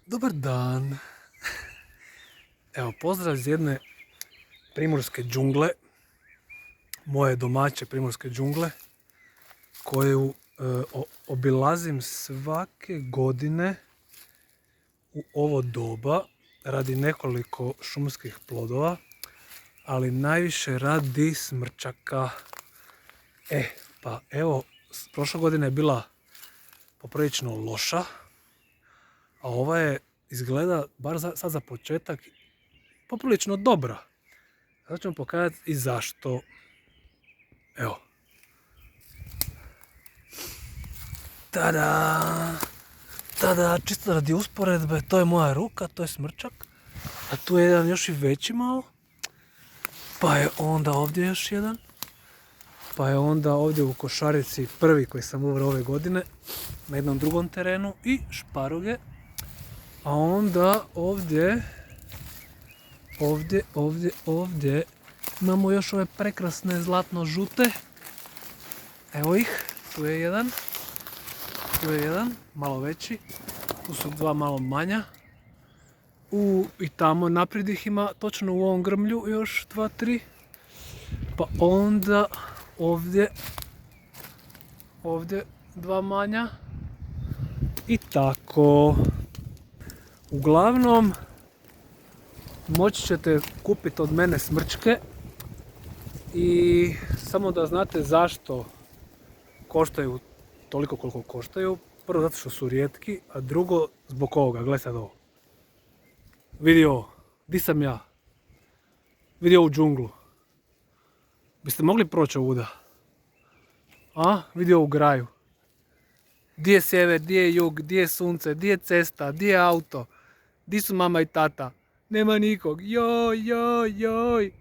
Dobar dan. Evo, pozdrav iz jedne primorske džungle, moje domaće primorske džungle, koju obilazim svake godine u ovo doba radi nekoliko šumskih plodova, ali najviše radi smrčaka. Pa evo, prošla godina je bila poprilično loša, a ova je izgleda, bar sad za početak, poprilično dobra. Sad ću vam pokazati i zašto. Evo. Tada! Tada, čisto radi usporedbe, to je moja ruka, to je smrčak. A tu je jedan još i veći malo. Pa je onda ovdje još jedan. Pa je onda ovdje u košarici prvi koji sam uvrao ove godine. Na jednom drugom terenu i šparoge. A onda ovdje imamo još ove prekrasne zlatno žute. Evo ih, tu je jedan, malo veći, tu su dva malo manja. I tamo naprijed ih ima, točno u ovom grmlju još 2, 3. Pa onda ovdje dva manja. I tako. Uglavnom, moći ćete kupiti od mene smrčke i samo da znate zašto koštaju toliko koliko koštaju. Prvo zato što su rijetki, a drugo zbog ovoga. Gledaj sad ovo. Vidi ovo. Di sam ja? Vidi ovu džunglu. Biste mogli proći ovuda? A? Vidi ovu graju. Di je sjever, di je jug, di je sunce, di je cesta, di je auto, di su mama i tata? Nema nikog. Joj.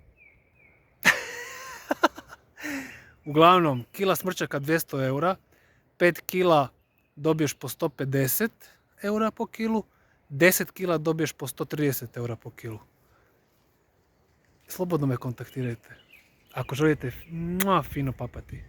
Uglavnom, kila smrčaka 200 eura, 5 kila dobiješ po 150 eura po kilu, 10 kila dobiješ po 130 eura po kilu. Slobodno me kontaktirajte ako želite fino papati.